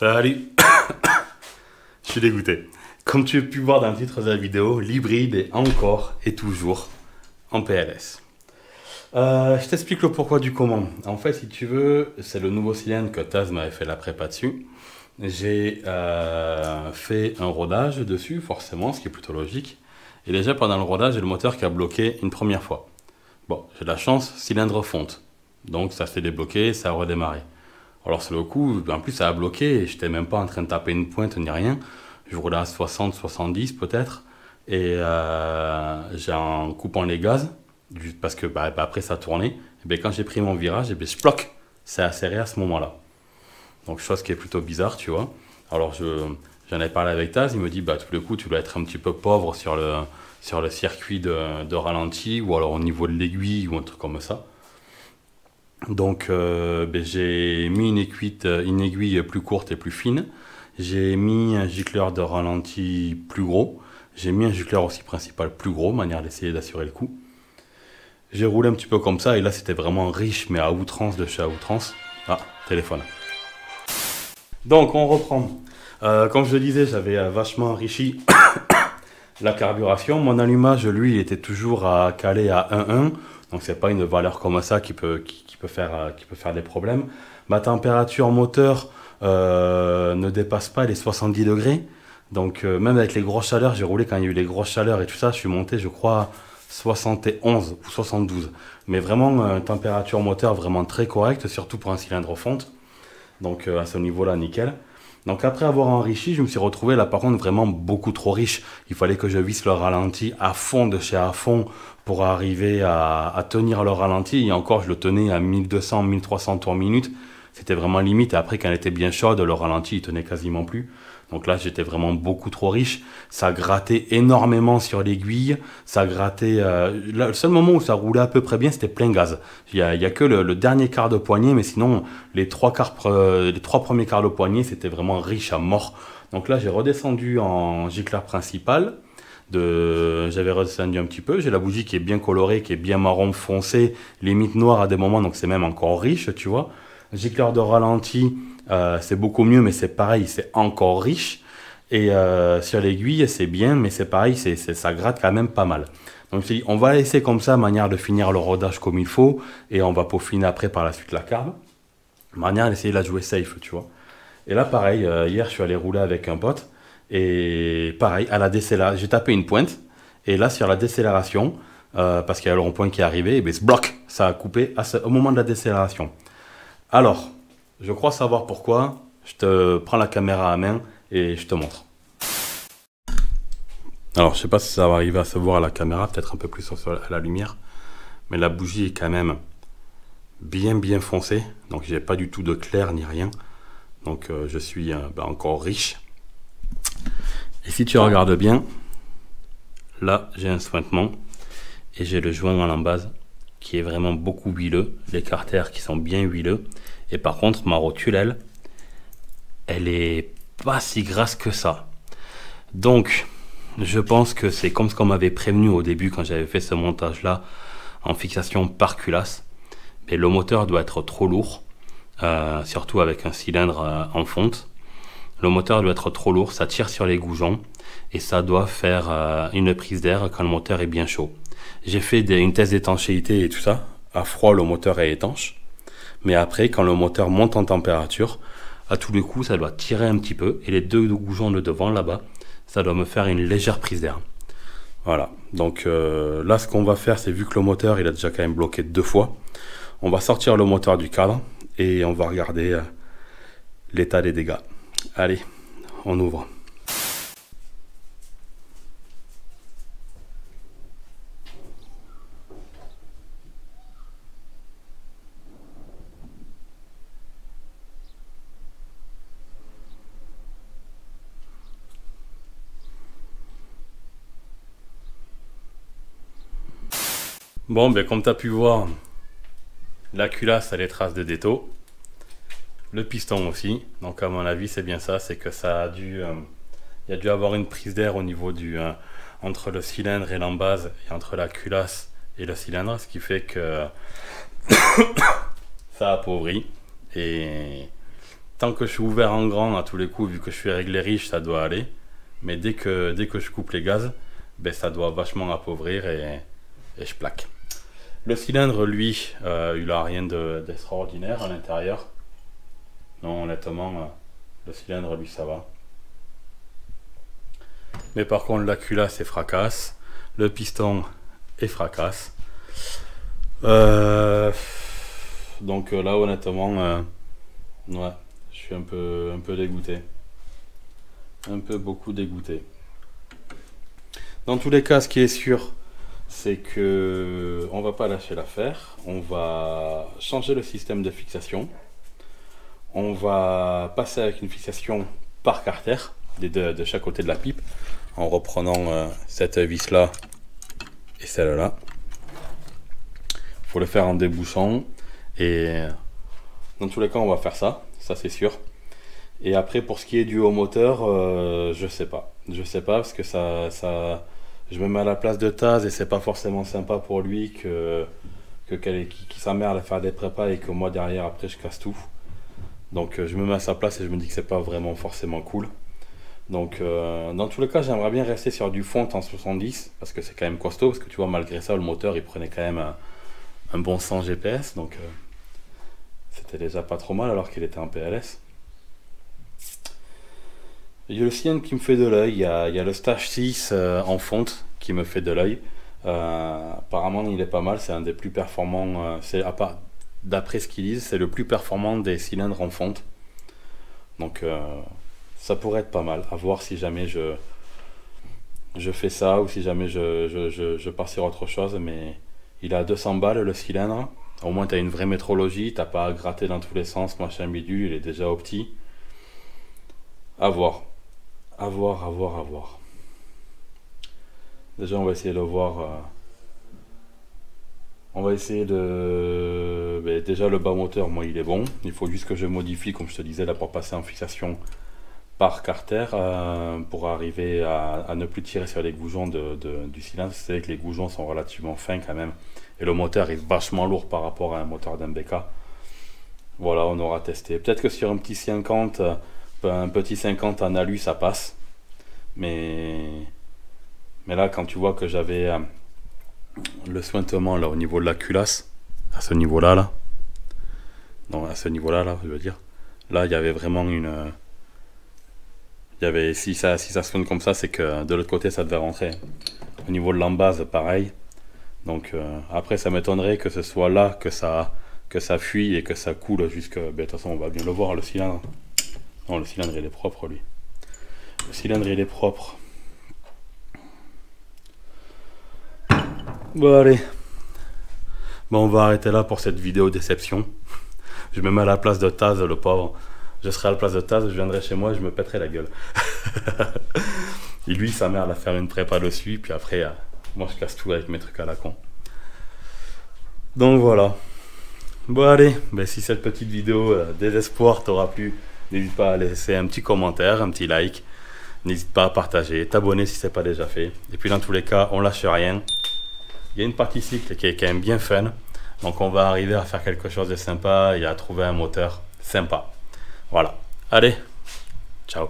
Salut. Je suis dégoûté. Comme tu as pu voir dans le titre de la vidéo, l'hybride est encore et toujours en PLS. Je t'explique le pourquoi du comment. En fait, si tu veux, c'est le nouveau cylindre que Taz m'avait fait la prépa dessus. J'ai fait un rodage dessus, forcément, ce qui est plutôt logique. Et déjà, pendant le rodage, j'ai le moteur qui a bloqué une première fois. Bon, j'ai de la chance, cylindre fonte. Donc, ça s'est débloqué, ça a redémarré. Alors, sur le coup, en plus, ça a bloqué et je n'étais même pas en train de taper une pointe ni rien. Je roulais à 60, 70 peut-être. Et j'ai en coupant les gaz, parce que après ça tournait, et quand j'ai pris mon virage, et sploc, ça a serré à ce moment-là. Donc, chose qui est plutôt bizarre, tu vois. Alors, j'en ai parlé avec Taz, il me dit, tous les coups, tu dois être un petit peu pauvre sur le circuit de ralenti, ou alors au niveau de l'aiguille, ou un truc comme ça. Donc, j'ai mis une aiguille plus courte et plus fine. J'ai mis un gicleur de ralenti plus gros. J'ai mis un gicleur aussi principal plus gros, manière d'essayer d'assurer le coup. J'ai roulé un petit peu comme ça, et là, c'était vraiment riche, mais à outrance de chez à outrance. Ah, téléphone. Donc, on reprend. Comme je le disais, j'avais vachement enrichi la carburation. Mon allumage, lui, il était toujours calé à 1,1. Donc, c'est pas une valeur comme ça qui peut faire des problèmes. Ma température moteur ne dépasse pas les 70 degrés. Donc, même avec les grosses chaleurs, j'ai roulé quand il y a eu les grosses chaleurs et tout ça, je suis monté, je crois, 71 ou 72. Mais vraiment, température moteur vraiment très correcte, surtout pour un cylindre fonte. Donc, à ce niveau-là, nickel. Donc, après avoir enrichi, je me suis retrouvé là, par contre, vraiment beaucoup trop riche. Il fallait que je visse le ralenti à fond de chez à fond pour arriver à tenir le ralenti. Et encore, je le tenais à 1200, 1300 tours minute. C'était vraiment limite. Et après, quand elle était bien chaude, le ralenti, il tenait quasiment plus. Donc là, j'étais vraiment beaucoup trop riche. Ça grattait énormément sur l'aiguille. Ça grattait... le seul moment où ça roulait à peu près bien, c'était plein gaz. Il y a que le dernier quart de poignée, mais sinon, les trois premiers quarts de poignée, c'était vraiment riche à mort. Donc là, j'ai redescendu en gicleur principal. J'avais redescendu un petit peu. J'ai la bougie qui est bien colorée, qui est bien marron foncé, limite noire à des moments, donc c'est même encore riche, tu vois. Gicleur de ralenti... c'est beaucoup mieux, mais c'est pareil, c'est encore riche. Et sur l'aiguille, c'est bien, mais c'est pareil, ça gratte quand même pas mal. Donc je dis, on va laisser comme ça, manière de finir le rodage comme il faut, et on va peaufiner après par la suite la carbe. Manière d'essayer de la jouer safe, tu vois. Et là, pareil, hier, je suis allé rouler avec un pote, et pareil, à la décélération, j'ai tapé une pointe, et là, sur la décélération, parce qu'il y a le rond-point qui est arrivé, et ce bloc, ça a coupé au moment de la décélération. Alors... je crois savoir pourquoi. Je te prends la caméra à main et je te montre. Alors, je sais pas si ça va arriver à se voir à la caméra, peut-être un peu plus à la lumière. Mais la bougie est quand même bien foncée. Donc, j'ai pas du tout de clair ni rien. Donc, je suis encore riche. Et si tu regardes bien, là, j'ai un sointement. Et j'ai le joint à l'embase qui est vraiment beaucoup huileux. Les carters qui sont bien huileux. Et par contre, ma rotule, elle est pas si grasse que ça. Donc, je pense que c'est comme ce qu'on m'avait prévenu au début quand j'avais fait ce montage-là en fixation par culasse. Mais le moteur doit être trop lourd, surtout avec un cylindre en fonte. Le moteur doit être trop lourd, ça tire sur les goujons et ça doit faire une prise d'air quand le moteur est bien chaud. J'ai fait une test d'étanchéité et tout ça. À froid, le moteur est étanche. Mais après, quand le moteur monte en température, à tous les coups, ça doit tirer un petit peu. Et les deux goujons de devant, là-bas, ça doit me faire une légère prise d'air. Voilà. Donc là, ce qu'on va faire, c'est vu que le moteur, il a déjà quand même bloqué 2 fois, on va sortir le moteur du cadre et on va regarder l'état des dégâts. Allez, on ouvre. Bon, comme tu as pu voir, la culasse a les traces de détaux. Le piston aussi. Donc à mon avis, c'est bien ça. C'est que ça a dû... il y a dû avoir une prise d'air au niveau entre le cylindre et l'embase, et entre la culasse et le cylindre. Ce qui fait que ça appauvrit. Et tant que je suis ouvert en grand à tous les coups, vu que je suis réglé riche, ça doit aller. Mais dès que je coupe les gaz, ben, ça doit vachement appauvrir et je plaque. Le cylindre, lui, il n'a rien d'extraordinaire à l'intérieur. Non, honnêtement, le cylindre, lui, ça va. Mais par contre, la culasse est fracasse. Le piston est fracasse. Donc là, honnêtement, ouais, je suis un peu dégoûté. Beaucoup dégoûté. Dans tous les cas, ce qui est sûr, c'est que on va pas lâcher l'affaire. On va changer le système de fixation. On va passer avec une fixation par carter de chaque côté de la pipe, en reprenant cette vis là et celle-là. Il faut le faire en débouchant, et dans tous les cas on va faire ça c'est sûr. Et après, pour ce qui est du haut moteur, je sais pas parce que je me mets à la place de Taz et c'est pas forcément sympa pour lui qui s'emmerde à faire des prépas et que moi derrière après je casse tout. Donc je me mets à sa place et je me dis que c'est pas vraiment forcément cool. Donc dans tous les cas, j'aimerais bien rester sur du fond en 70 parce que c'est quand même costaud, parce que tu vois, malgré ça le moteur il prenait quand même un bon 100 GPS, donc c'était déjà pas trop mal alors qu'il était en PLS. Il y a le cylindre qui me fait de l'œil, il y a le Stage 6 en fonte qui me fait de l'œil. Apparemment il est pas mal, c'est un des plus performants, d'après ce qu'ils disent, c'est le plus performant des cylindres en fonte. Donc ça pourrait être pas mal, à voir si jamais je fais ça ou si jamais je pars sur autre chose. Mais il a 200 balles le cylindre, au moins tu as une vraie métrologie, t'as pas à gratter dans tous les sens, machin bidule, il est déjà opti. À voir. Déjà on va essayer de voir, on va essayer de... déjà le bas moteur, moi il est bon, il faut juste que je modifie comme je te disais là pour passer en fixation par carter pour arriver à ne plus tirer sur les goujons du cylindre. C'est vrai que les goujons sont relativement fins quand même et le moteur est vachement lourd par rapport à un moteur d'un BK. Voilà, on aura testé, peut-être que sur un petit 50 en alu ça passe, mais là quand tu vois que j'avais le sointement là au niveau de la culasse, à ce niveau là non, à ce niveau là je veux dire, là il y avait vraiment une si ça sonne comme ça, c'est que de l'autre côté ça devait rentrer. Au niveau de l'embase pareil, donc après ça m'étonnerait que ce soit là que ça fuit et que ça coule jusque, de toute façon on va bien le voir, le cylindre. Non, le cylindre il est propre lui. Le cylindre il est propre. Bon allez. Bon, on va arrêter là pour cette vidéo déception. Je me mets à la place de Taz, le pauvre. Je serai à la place de Taz, je viendrai chez moi, je me pèterai la gueule. Et lui, sa mère va faire une prépa dessus, puis après, moi je casse tout avec mes trucs à la con. Donc voilà. Bon allez, si cette petite vidéo désespoir t'aura plu, n'hésite pas à laisser un petit commentaire, un petit like. N'hésite pas à partager, t'abonner si ce n'est pas déjà fait. Et puis dans tous les cas, on lâche rien. Il y a une partie cycle qui est quand même bien fun. Donc on va arriver à faire quelque chose de sympa et à trouver un moteur sympa. Voilà. Allez, ciao.